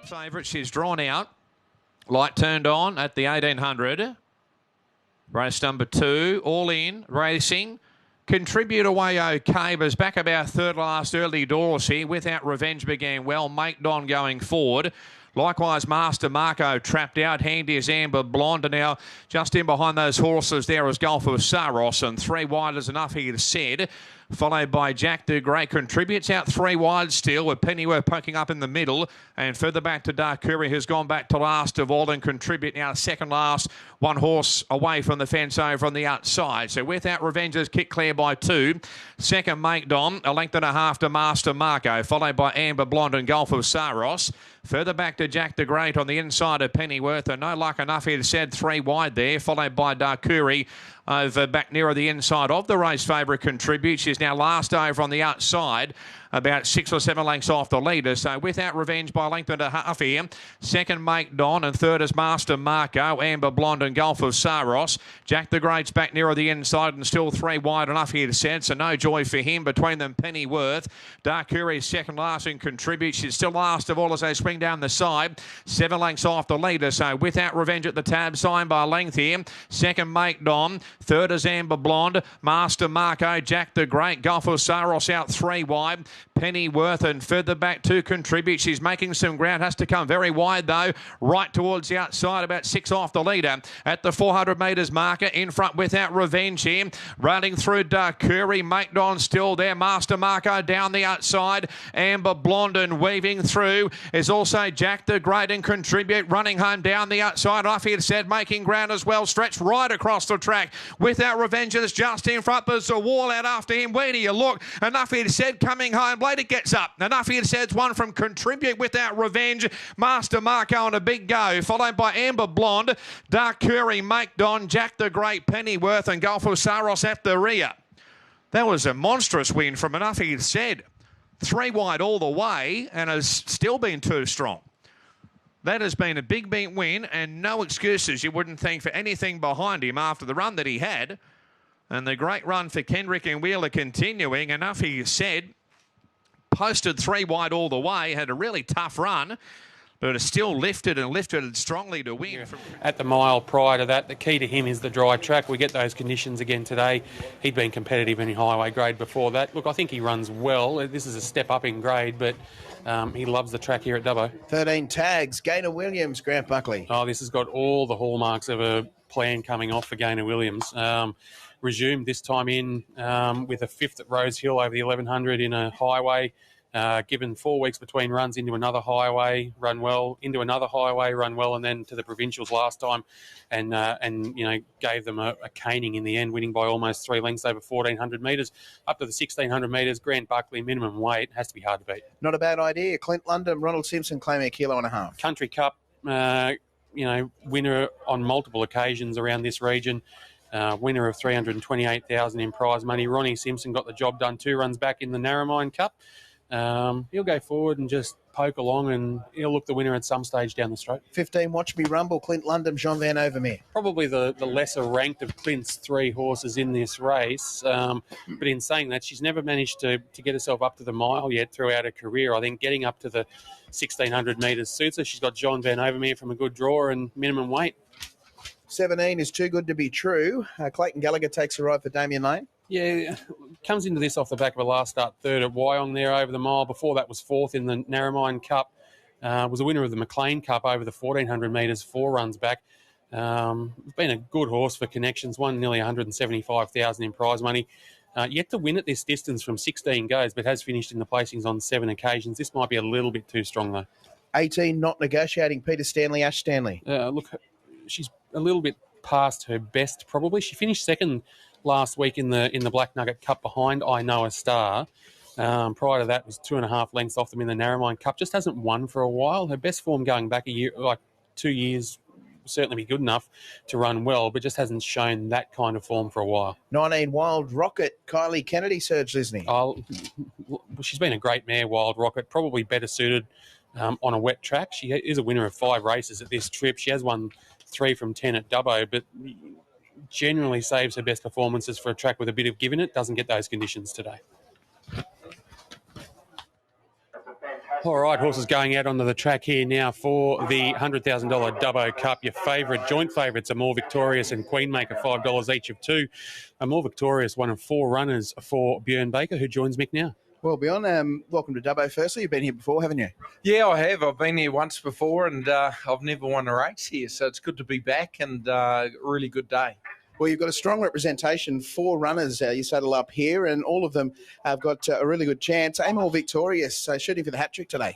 favourite. She's drawn out. Light turned on at the 1800. Race number 2. All in. Racing. Contribute away okay, but is back about third last early doors here. Without Revenge began well. Make Don going forward. Likewise, Master Marko trapped out. Handy is Amber Blonde. And now just in behind those horses there is Gulf of Saros. And 3 wide is Enuff He Said. Followed by Jack the Great. Contributes out 3 wide still with Pennyworth poking up in the middle. And further back to Dark Curry, who's gone back to last of all and contribute now second last. 1 horse away from the fence over on the outside. So Without Revenge is kicked clear by 2. Second, Make Don, a length and a half to Master Marko. Followed by Amber Blonde and Gulf of Saros. Further back to Jack the Great on the inside of Pennyworth. And no luck enough, he said 3 wide there. Followed by Dark Curry over back nearer the inside of the race favourite Contribute. She's now last over on the outside, about 6 or 7 lengths off the leader. So Without Revenge by a length and a half here. Second, Make Don, and third is Master Marko, Amber Blonde and Gulf of Saros. Jack the Great's back nearer the inside and still 3 wide enough here to said. So no joy for him. Between them, Pennyworth. Dark Curry's second last and Contribute. She's still last of all as they swing down the side. 7 lengths off the leader. So Without Revenge at the tab sign by a length here. Second, Make Don. Third is Amber Blonde. Master Marko, Jack the Great. Gulf of Saros out 3 wide. Pennyworth and further back to Contribute. She's making some ground. Has to come very wide though. Right towards the outside, about 6 off the leader. At the 400 metres marker, in front Without Revenge here. Running through Dark Curry. Make Don still there. Master Marko down the outside. Amber Blonde and weaving through is also Jack the Great and Contribute. Running home down the outside. Enuff He Said making ground as well. Stretched right across the track. Without Revenge is just in front. There's a wall out after him. Where do you look? Enuff He Said coming home. Later gets up. Enuff He Said's one from Contribute. Without Revenge. Master Marko on a big go. Followed by Amber Blonde. Dark Curry, Make Don, Jack the Great, Pennyworth and Gulf of Saros at the rear. That was a monstrous win from Enuff He Said. 3 wide all the way and has still been too strong. That has been a big beat win and no excuses, you wouldn't think, for anything behind him after the run that he had. And the great run for Kendrick and Wheeler continuing. Enuff He Said posted 3 wide all the way, had a really tough run, but is still lifted strongly to win. At the mile prior to that, the key to him is the dry track. We get those conditions again today. He'd been competitive in highway grade before that. Look, I think he runs well. This is a step up in grade, but he loves the track here at Dubbo. 13 tags. Gaynor Williams, Grant Buckley. Oh, this has got all the hallmarks of a plan coming off for Gaynor Williams. Resumed this time in with a 5th at Rose Hill over the 1100 in a highway. Given 4 weeks between runs into another highway, run well, into another highway, run well, and then to the provincials last time, and you know, gave them a caning in the end, winning by almost 3 lengths over 1,400 metres. Up to the 1,600 metres, Grant Buckley, minimum weight, has to be hard to beat. Not a bad idea. Clint London, Ronald Simpson claiming 1.5 kilos. Country Cup, you know, winner on multiple occasions around this region. Winner of 328,000 in prize money. Ronnie Simpson got the job done 2 runs back in the Narromine Cup. He'll go forward and just poke along and he'll look the winner at some stage down the straight. 15, Watch Me Rumble, Clint London, Jean Van Overmere. Probably the lesser ranked of Clint's 3 horses in this race. But in saying that, she's never managed to get herself up to the mile yet throughout her career. I think getting up to the 1,600 metres suits her. She's got Jean Van Overmere from a good draw and minimum weight. 17 is Too Good to Be True. Clayton Gallagher takes a ride for Damien Lane. Yeah, comes into this off the back of a last start 3rd at Wyong there over the mile. Before that was 4th in the Narromine Cup. Was a winner of the McLean Cup over the 1,400 metres 4 runs back. Been a good horse for connections, won nearly 175,000 in prize money. Yet to win at this distance from 16 goes, but has finished in the placings on 7 occasions. This might be a little bit too strong though. 18, Not Negotiating, Peter Stanley, Ash Stanley. Look, she's a little bit past her best probably. She finished 2nd last week in the Black Nugget Cup behind Iknowastar. Prior to that was 2.5 lengths off them in the Narromine Cup. Just hasn't won for a while. Her best form going back a year, like 2 years, will certainly be good enough to run well, but just hasn't shown that kind of form for a while. 19, Wild Rocket, Kylie Kennedy, Serge Lisney. She's been a great mare, Wild Rocket, probably better suited on a wet track. She is a winner of 5 races at this trip. She has won 3 from 10 at Dubbo, but generally saves her best performances for a track with a bit of give in it. Doesn't get those conditions today. All right, horses going out onto the track here now for the $100,000 Dubbo Cup. Your favourite, joint favourites are More Victorious and Queenmaker, $5 each of two. A More Victorious, one of four runners for Björn Baker, who joins Mick now. Well, Bjorn, welcome to Dubbo firstly. You've been here before, haven't you? Yeah, I have. I've been here once before and I've never won a race here. So it's good to be back and a really good day. Well, you've got a strong representation, four runners you saddle up here, and all of them have got a really good chance. Amor Victorious, shooting for the hat-trick today.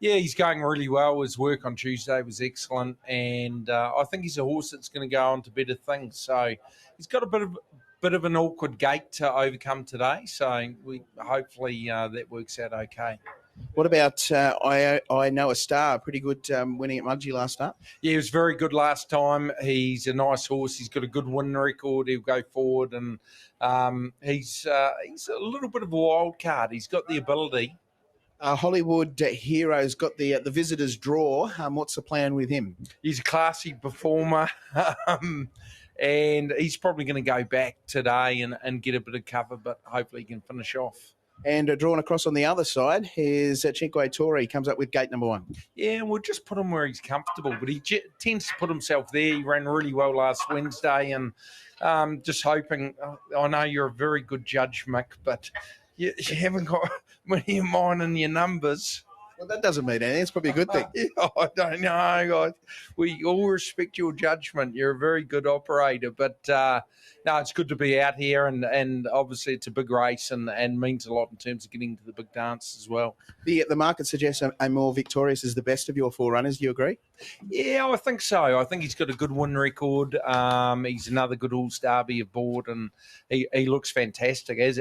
Yeah, he's going really well. His work on Tuesday was excellent, and I think he's a horse that's going to go on to better things. So he's got a bit of an awkward gate to overcome today. So we hopefully that works out okay. What about Iknowastar? Pretty good winning at Mudgee last start. Yeah, he was very good last time. He's a nice horse. He's got a good win record. He'll go forward, and he's a little bit of a wild card. He's got the ability. Hollywood Hero's got the visitors draw. What's the plan with him? He's a classy performer, and he's probably going to go back today and get a bit of cover, but hopefully he can finish off. And drawn across on the other side is Cinque Torre. He comes up with gate number one. Yeah, we'll just put him where he's comfortable, but he tends to put himself there. He ran really well last Wednesday, and just hoping. I know you're a very good judge, Mick, but you haven't got many of mine in your numbers. Well, that doesn't mean anything. It's probably a good thing. I don't know, guys. We all respect your judgment. You're a very good operator, but no, it's good to be out here, and obviously it's a big race and means a lot in terms of getting to the big dance as well. The market suggests Amor Victorious is the best of your four runners. Do you agree? Yeah, I think so. I think he's got a good win record. He's another good all-star be aboard, and he looks fantastic, as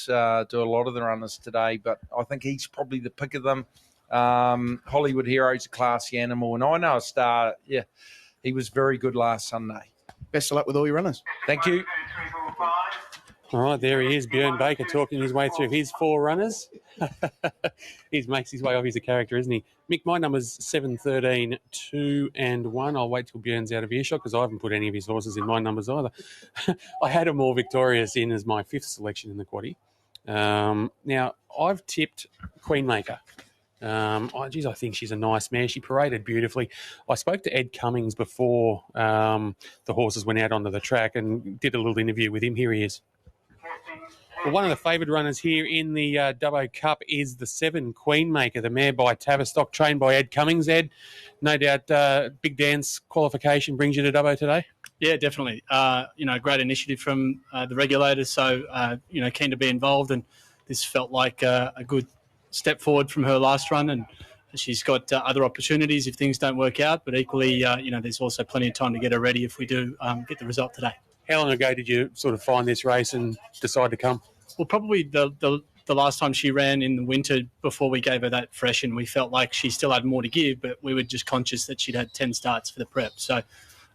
do a lot of the runners today, but I think he's probably the pick of them. Hollywood Hero's a classy animal, and Iknowastar, yeah, he was very good last Sunday. Best of luck with all your runners. Thank you. All right, there he is, Björn Baker, talking his way through his four runners. He makes his way off. He's a character, isn't he? Mick, my number's 7, 13, 2 and 1. I'll wait till Björn's out of earshot because I haven't put any of his horses in my numbers either. I had a More Victorious in as my fifth selection in the quaddie. Now, I've tipped Queenmaker. I think she's a nice mare. She paraded beautifully. I spoke to Ed Cummings before the horses went out onto the track and did a little interview with him. Here he is. Well, one of the favoured runners here in the Dubbo Cup is the 7 Queenmaker, the mare by Tavistock, trained by Ed Cummings. Ed, no doubt big dance qualification brings you to Dubbo today? Yeah, definitely. Great initiative from the regulators, so, keen to be involved, and this felt like a good step forward from her last run, and she's got other opportunities if things don't work out, but equally, there's also plenty of time to get her ready if we do get the result today. How long ago did you sort of find this race and decide to come? Well, probably the last time she ran in the winter before we gave her that freshen, we felt like she still had more to give, but we were just conscious that she'd had 10 starts for the prep. So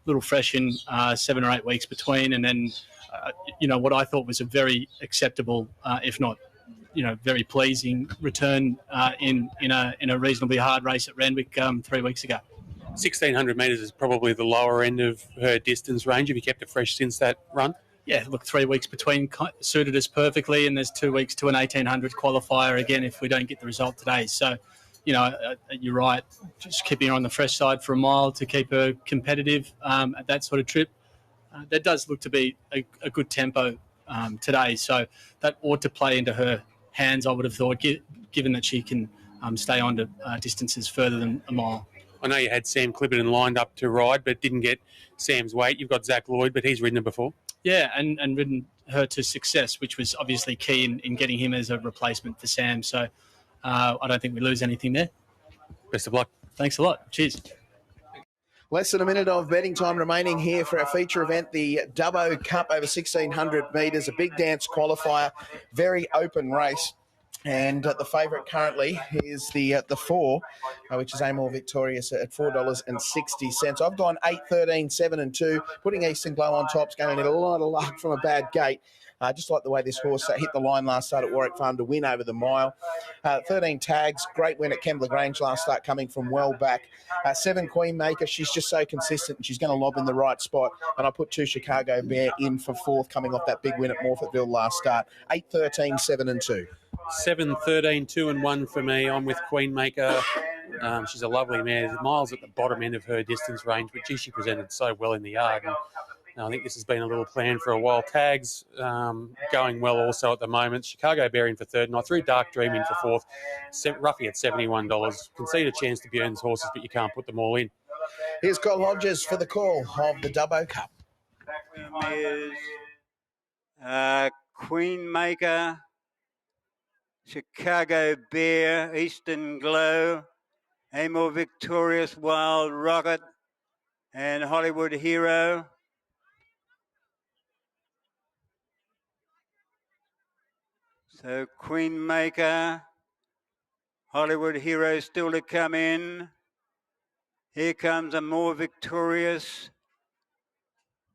little freshen, 7 or 8 weeks between, and then, what I thought was a very acceptable, if not very pleasing return in a reasonably hard race at Randwick 3 weeks ago. 1,600 metres is probably the lower end of her distance range. Have you kept it fresh since that run? Yeah, look, 3 weeks between suited us perfectly, and there's 2 weeks to an 1,800 qualifier again if we don't get the result today. So, you're right, just keeping her on the fresh side for a mile to keep her competitive at that sort of trip. That does look to be a good tempo today, so that ought to play into her hands, I would have thought, given that she can stay on to distances further than a mile. I know you had Sam Clipperton lined up to ride, but didn't get Sam's weight. You've got Zach Lloyd, but he's ridden her before. Yeah, and ridden her to success, which was obviously key in getting him as a replacement for Sam. So I don't think we lose anything there. Best of luck. Thanks a lot. Cheers. Less than a minute of betting time remaining here for our feature event, the Dubbo Cup over 1,600 metres, a big dance qualifier, very open race. And the favourite currently is the 4, which is Amor Victorious at $4.60. I've gone 8, 13, 7 and 2, putting Eastern Glow on top. It's going to need a lot of luck from a bad gate. Just like the way this horse hit the line last start at Warwick Farm to win over the mile. 13 Tags, great win at Kembla Grange last start, coming from well back. 7 Queenmaker, she's just so consistent and she's going to lob in the right spot. And I put 2 Chicago Bear in for 4th, coming off that big win at Morfettville last start. 8, 13, 7 and 2. 7, 13, 2 and 1 for me. I'm with Queenmaker. She's a lovely mare. Miles at the bottom end of her distance range, but gee, she presented so well in the yard. And I think this has been a little plan for a while. Tags going well also at the moment. Chicago Bear in for third, and I threw Dark Dream in for fourth, roughly at $71. Concede a chance to Bjorn's horses, but you can't put them all in. Here's Cole Hodges for the call of the Dubbo Cup. Is Queenmaker, Chicago Bear, Eastern Glow, Amor Victorious, Wild Rocket, and Hollywood Hero. So Queenmaker, Hollywood Hero still to come in. Here comes Amor Victorious.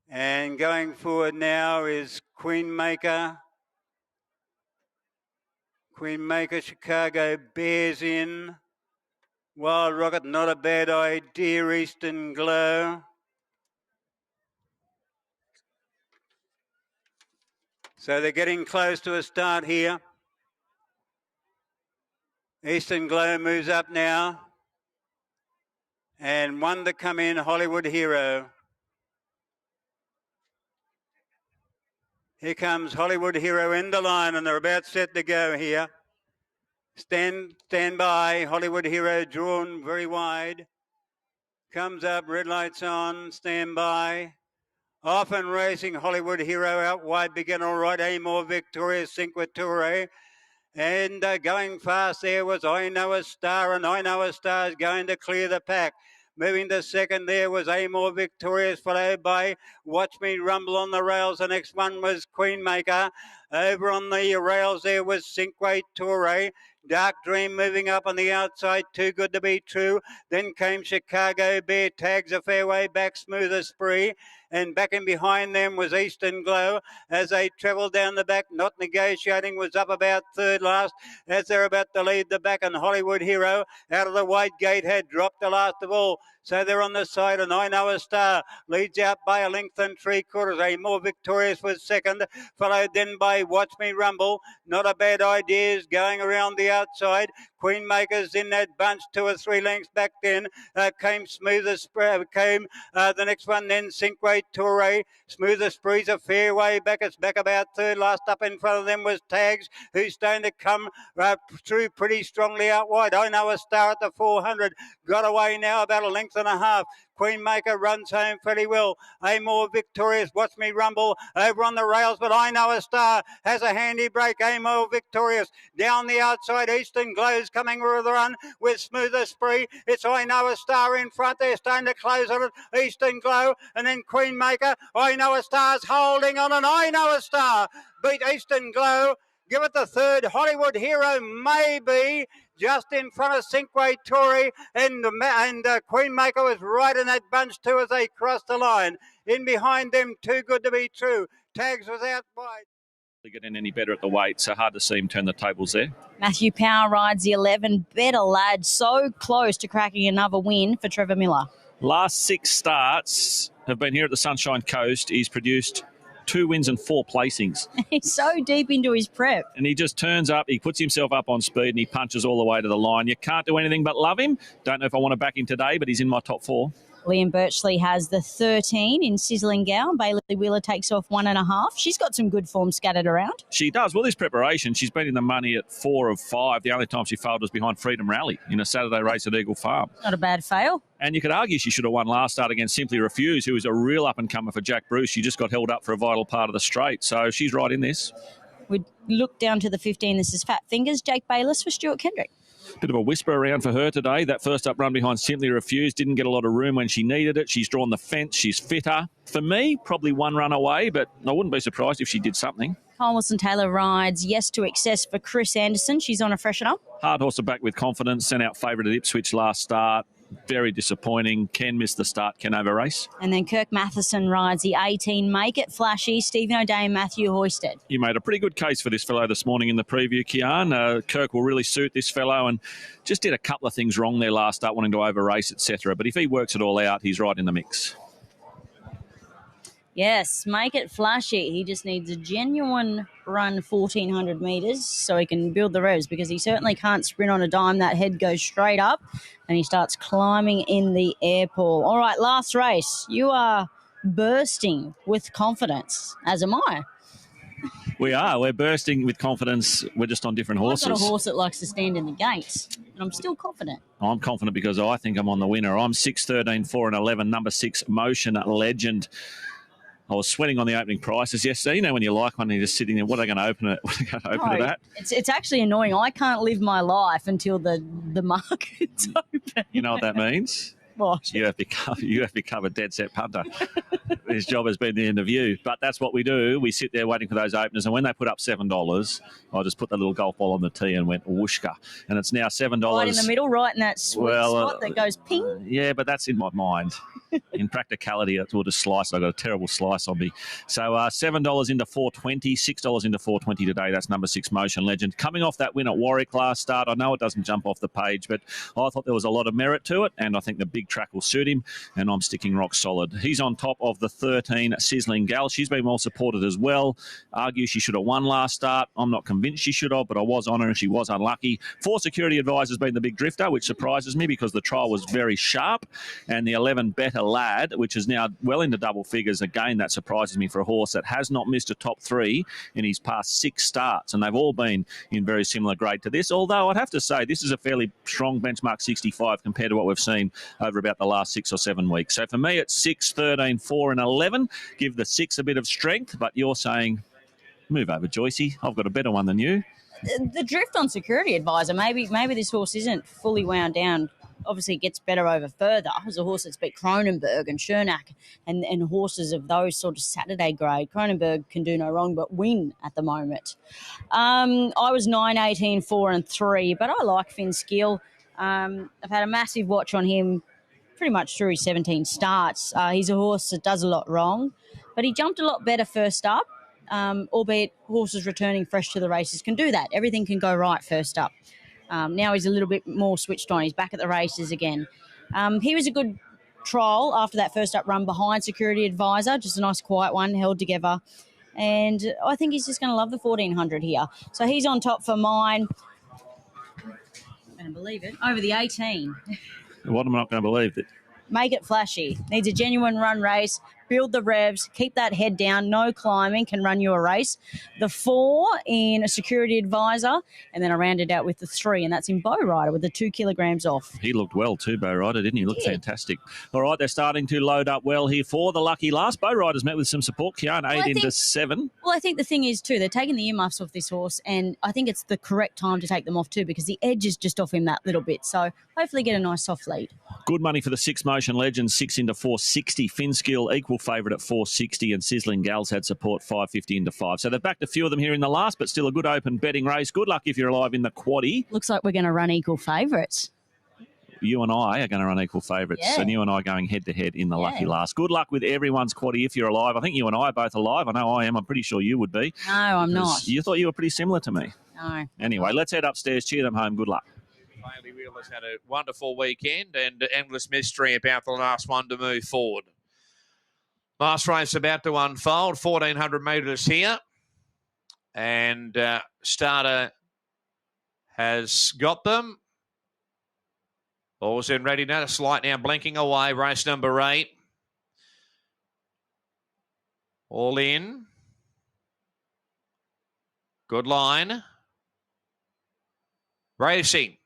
And going forward now is Queenmaker. Queenmaker, Chicago Bears in. Wild Rocket, not a bad idea. Eastern Glow. So they're getting close to a start here. Eastern Glow moves up now. And one to come in, Hollywood Hero. Here comes Hollywood Hero in the line, and they're about set to go here. Stand by. Hollywood Hero drawn very wide. Comes up, red lights on, stand by. Off and racing, Hollywood Hero out wide, begin all right. Amor Victorious, Cinqueture. And going fast there was Iknowastar, and Iknowastar is going to clear the pack. Moving to second there was Amor Victorious, followed by Watch Me Rumble on the rails. The next one was Queenmaker. Over on the rails there was Cinqueture. Dark Dream moving up on the outside, Too Good to Be True. Then came Chicago Bear, tags a fairway back, Smoother Spree. And back in behind them was Eastern Glow. As they travelled down the back, Not Negotiating was up about third last. As they're about to lead the back, and Hollywood Hero out of the wide gate had dropped the last of all. So they're on the side, and Iknowastar leads out by a length and 3/4. Amor Victorious was second, followed then by Watch Me Rumble. Not a bad idea is going around the outside. Queenmaker's in that bunch, 2 or 3 lengths back then. Came Smoother Spree, came the next one then, Cinqueture. Smoother Spree's a fair way back. It's back about third last. Up in front of them was Tags, who's starting to come through pretty strongly out wide. Iknowastar at the 400. Got away now about a length and a half. Queenmaker runs home fairly well. Amor Victorious, Watch Me Rumble over on the rails, but Iknowastar has a handy break. Amor Victorious down the outside. Eastern Glow's coming with a run with Smoother Spree. It's Iknowastar in front. They're starting to close on it. Eastern Glow and then Queenmaker. Iknowastar's holding on, and Iknowastar beat Eastern Glow. Give it the third. Hollywood Hero maybe just in front of Cinqueture, and Queenmaker was right in that bunch too as they crossed the line. In behind them, Too Good to Be True. Tags was out wide. Getting any better at the weight, so hard to see him turn the tables there. Matthew Power rides the 11. Better Lad, so close to cracking another win for Trevor Miller. Last 6 starts have been here at the Sunshine Coast. He's produced 2 wins and 4 placings. He's so deep into his prep. And he just turns up, he puts himself up on speed and he punches all the way to the line. You can't do anything but love him. Don't know if I want to back him today, but he's in my top 4. Liam Birchley has the 13 in Sizzling Gal. Bailey Wheeler takes off 1.5. She's got some good form scattered around. She does. Well, this preparation, she's been in the money at 4 of 5. The only time she failed was behind Freedom Rally in a Saturday race at Eagle Farm. Not a bad fail. And you could argue she should have won last start against Simply Refuse, who was a real up-and-comer for Jack Bruce. She just got held up for a vital part of the straight. So she's right in this. We look down to the 15. This is Fat Fingers. Jake Bayless for Stuart Kendrick. Bit of a whisper around for her today. That first up run behind Simply Refused didn't get a lot of room when she needed it. She's drawn the fence. She's fitter. For me, probably 1 run away, but I wouldn't be surprised if she did something. Kyle Wilson-Taylor rides Yes to Excess for Chris Anderson. She's on a freshener. Hard horse are back with confidence. Sent out favourite at Ipswich last start. Very disappointing. Ken missed the start. Ken over race. And then Kirk Matheson rides the 18. Make It Flashy. Stephen O'Day and Matthew Hoisted. You made a pretty good case for this fellow this morning in the preview, Kian. Kirk will really suit this fellow and just did a couple of things wrong there last start, wanting to over race, etc. But if he works it all out, he's right in the mix. Yes, Make It Flashy. He just needs a genuine run 1,400 metres so he can build the revs, because he certainly can't sprint on a dime. That head goes straight up and he starts climbing in the air, Paul. All right, last race. You are bursting with confidence, as am I. We are. We're bursting with confidence. We're just on different horses. I've got a horse that likes to stand in the gates, and I'm still confident. I'm confident because I think I'm on the winner. I'm 6, 13, 4 and 11, number 6, Motion Legend. I was sweating on the opening prices yesterday. You know when you like one and you're just sitting there, what are they going to open it? What are they going to open it at? It's actually annoying. I can't live my life until the market's open. You know what that means? What? You have become a dead set punter. His job has been the end of you. But that's what we do. We sit there waiting for those openers. And when they put up $7, I just put the little golf ball on the tee and went whooshka. And it's now $7. Right in the middle, right in that sweet spot that goes ping. Yeah, but that's in my mind. In practicality, it's all just slice. I've got a terrible slice on me. So $7 into 420, $6 into 420 today. That's number 6, Motion Legend. Coming off that win at Warwick last start, I know it doesn't jump off the page, but I thought there was a lot of merit to it, and I think the big track will suit him, and I'm sticking rock solid. He's on top of the 13, Sizzling Gal. She's been well supported as well. Argue she should have won last start. I'm not convinced she should have, but I was on her and she was unlucky. 4 Security Advisor's been the big drifter, which surprises me because the trial was very sharp, and the 11 Better Lad, which is now well into double figures. Again, that surprises me for a horse that has not missed a top 3 in his past 6 starts, and they've all been in very similar grade to this, although I'd have to say this is a fairly strong benchmark 65 compared to what we've seen over about the last 6 or 7 weeks. So for me, it's 6, 13, 4 and 11. Give the 6 a bit of strength, but you're saying, move over, Joycey. I've got a better one than you. The drift on Security Advisor, maybe this horse isn't fully wound down. Obviously, it gets better over further as a horse that's beat Cronenberg and Chernak and horses of those sort of Saturday grade. Cronenberg can do no wrong but win at the moment. I was 9, 18, 4 and 3, but I like Finsceal. I've had a massive watch on him pretty much through his 17 starts. He's a horse that does a lot wrong, but he jumped a lot better first up, albeit horses returning fresh to the races can do that. Everything can go right first up. Now he's a little bit more switched on. He's back at the races again. He was a good trial after that first up run behind Security Advisor, just a nice quiet one, held together. And I think he's just going to love the 1,400 here. So he's on top for mine. I'm going to believe it. Over the 18. What am I not going to believe? Make it flashy. Needs a genuine run race. Build the revs. Keep that head down. No climbing. Can run you a race. The 4 in a Security Advisor. And then I rounded out with the 3. And that's in Bowrider with the 2 kilograms off. He looked well too, Bowrider, didn't he? Looked fantastic. All right, they're starting to load up well here for the lucky last. Bowrider's met with some support. Kian, 8 into 7. Well, I think the thing is too, they're taking the earmuffs off this horse. And I think it's the correct time to take them off too, because the edge is just off him that little bit. So hopefully get a nice soft lead. Good money for the 6 Motion Legend, 6 into 460. Finsceal equal favourite at 460, and Sizzling Gal's had support 550 into 5. So they've backed a few of them here in the last, but still a good open betting race. Good luck if you're alive in the quaddie. Looks like we're going to run equal favourites. You and I are going to run equal favourites, and you and I going head-to-head in the lucky last. Good luck with everyone's quaddie if you're alive. I think you and I are both alive. I know I am. I'm pretty sure you would be. No, I'm not. You thought you were pretty similar to me. No. Anyway, let's head upstairs. Cheer them home. Good luck. Bailey Wheeler's had a wonderful weekend, and endless mystery about the last one to move forward. Last race about to unfold, 1,400 metres here. And starter has got them. All's in readiness. Light now blinking away. Race number 8. All in. Good line. Racing.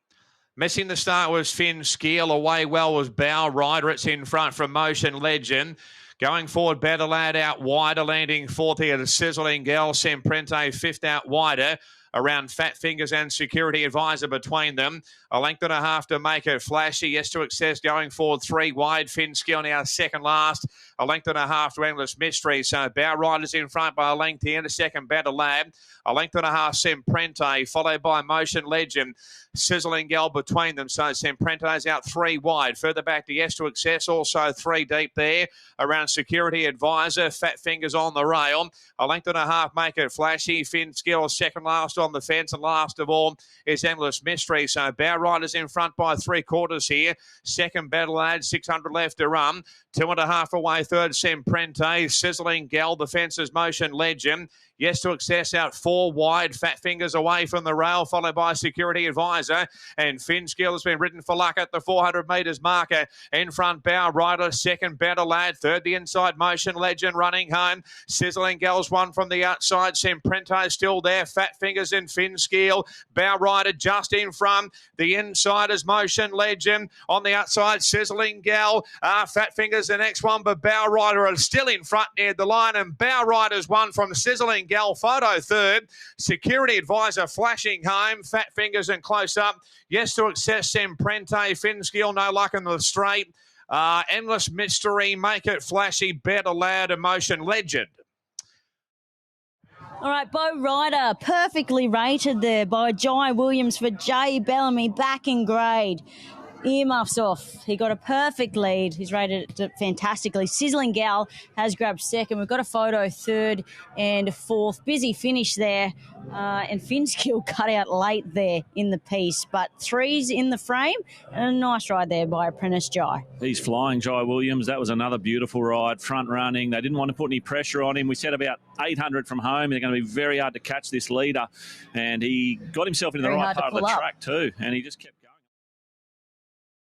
Missing the start was Finsceal. Away well was Bowrider. It's in front from Motion Legend. Going forward, Better Lad out wider. Landing 4th here to Sizzling Gal. Semprente 5th out wider. Around Fat Fingers and Security Advisor between them. A length and a half to make it flashy. Yes to Excess going forward 3 wide. Finsceal now second last. A length and a half to Endless Mystery. So Bowrider's in front by a length here. The second Better Lad. A length and a half Semprente, followed by Motion Legend. Sizzling Gal between them. So Semprente's out 3 wide. Further back to Yes to Excess. Also 3 deep there. Around Security Advisor. Fat Fingers on the rail. A length and a half make it flashy. Finsceal second last on the fence. And last of all is Endless Mystery. So Bowrider's in front by 3/4 here. Second Better Lad. 600 left to run. 2.5 away. Third Semprente. Sizzling Gal. The fences Motion Legend. Yes to Excess out 4 wide. Fat Fingers away from the rail, followed by Security Advisor. And Finsceal has been ridden for luck at the 400 metres marker. In front, Bowrider. Second, Better Lad. Third, the Inside Motion Legend running home. Sizzling Gal's one from the outside. Semprento still there. Fat Fingers and Finsceal. Bowrider just in front. The Insider's Motion Legend on the outside. Sizzling Gal. Fat Fingers the next one, but Bowrider are still in front near the line. And Bowrider's one from Sizzling Gal. Photo third. Security Advisor flashing home. Fat Fingers and close up. Yes to Excess, Semprento. Finsceal, no luck in the straight. Endless Mystery, Make It Flashy, Better Lad, Emotion Legend. All right, Bowrider, perfectly rated there by Jai Williams for Jay Bellamy, back in grade. Earmuffs off. He got a perfect lead. He's rated it fantastically. Sizzling Gal has grabbed second. We've got a photo third and fourth. Busy finish there. And Finsceal cut out late there in the piece. But threes in the frame. And a nice ride there by Apprentice Jai. He's flying, Jai Williams. That was another beautiful ride, front running. They didn't want to put any pressure on him. We said about 800 from home. They're going to be very hard to catch this leader. And he got himself into the right part of the track too. And he just kept...